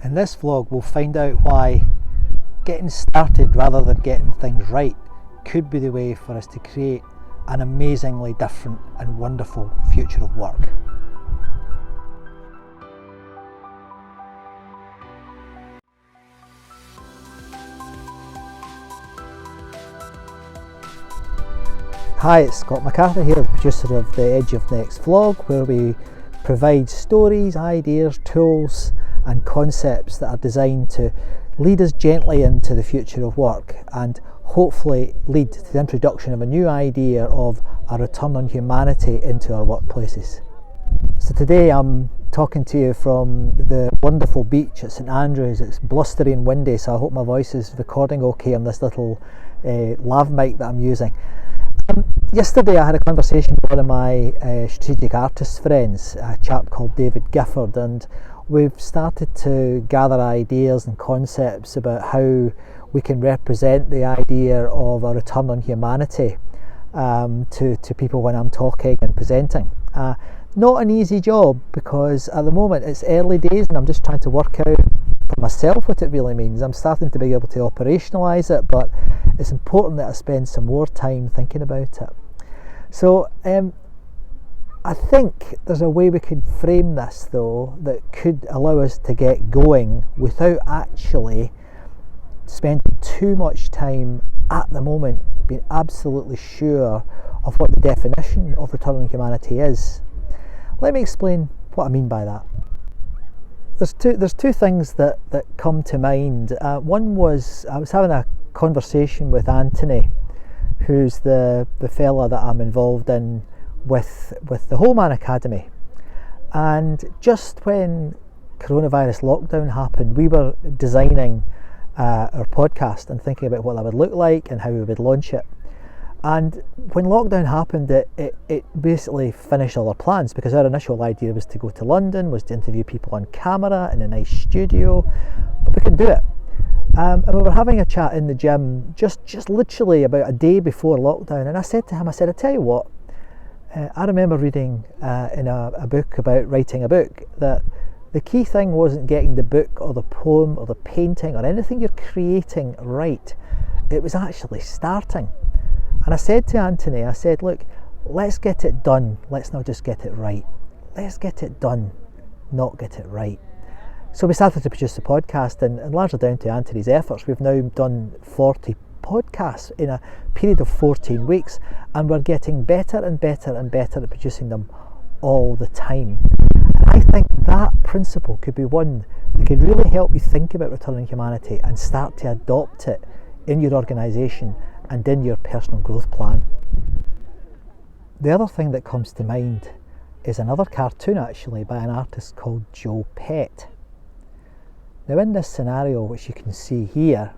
In this vlog we'll find out why getting started rather than getting things right could be the way for us to create an amazingly different and wonderful future of work. Hi, it's Scott McArthur here, the producer of the Edge of Next vlog, where we provide stories, ideas, tools and concepts that are designed to lead us gently into the future of work and hopefully lead to the introduction of a new idea of a return on humanity into our workplaces. So today I'm talking to you from the wonderful beach at St Andrews. It's blustery and windy, so I hope my voice is recording okay on this little lav mic that I'm using. Yesterday I had a conversation with one of my strategic artist friends, a chap called David Gifford, and we've started to gather ideas and concepts about how we can represent the idea of a return on humanity to people when I'm talking and presenting. Not an easy job, because at the moment it's early days and I'm just trying to work out for myself what it really means. I'm starting to be able to operationalise it, but it's important that I spend some more time thinking about it. So I think there's a way we could frame this though that could allow us to get going without actually spending too much time at the moment being absolutely sure of what the definition of return on humanity is. Let me explain what I mean by that. There's two things that come to mind. One was, I was having a conversation with Anthony, who's the fella that I'm involved in with the Whole Man Academy. And just when coronavirus lockdown happened, we were designing our podcast and thinking about what that would look like and how we would launch it. And when lockdown happened, it basically finished all our plans, because our initial idea was to go to London, was to interview people on camera in a nice studio, but we couldn't do it. And we were having a chat in the gym just literally about a day before lockdown, and I said to him, I tell you what, I remember reading in a book about writing a book that the key thing wasn't getting the book or the poem or the painting or anything you're creating right, it was actually starting. And I said to Anthony, I said, look, let's get it done, let's not just get it right. Let's get it done, not get it right. So we started to produce the podcast, and largely down to Anthony's efforts, we've now done 40 podcasts in a period of 14 weeks, and we're getting better and better and better at producing them all the time. And I think that principle could be one that could really help you think about return on humanity and start to adopt it in your organisation and in your personal growth plan. The other thing that comes to mind is another cartoon, actually, by an artist called Joe Pett. Now in this scenario, which you can see here,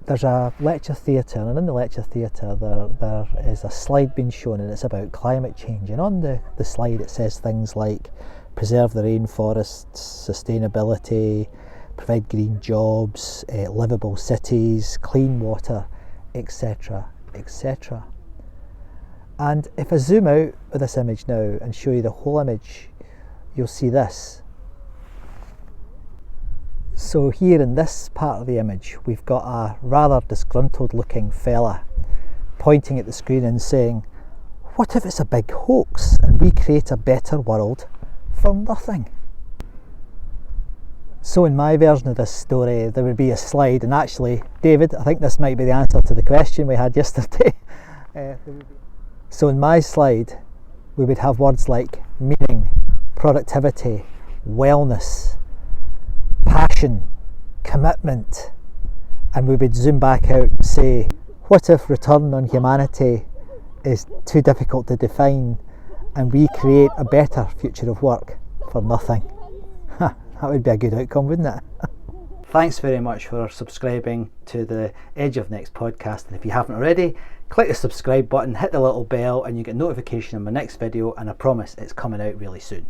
there's a lecture theatre, and in the lecture theatre there is a slide being shown, and it's about climate change, and on the slide it says things like preserve the rainforests, sustainability, provide green jobs, livable cities, clean water, etc, etc. And if I zoom out with this image now and show you the whole image, you'll see this. So here in this part of the image, we've got a rather disgruntled looking fella pointing at the screen and saying, what if it's a big hoax and we create a better world for nothing? So in my version of this story, there would be a slide, and actually, David, I think this might be the answer to the question we had yesterday. So in my slide, we would have words like meaning, productivity, wellness, passion, commitment, and we would zoom back out and say, what if return on humanity is too difficult to define and we create a better future of work for nothing? That would be a good outcome, wouldn't it? Thanks very much for subscribing to the Edge of Next podcast, and if you haven't already, click the subscribe button, hit the little bell, and you get notification of my next video, and I promise it's coming out really soon.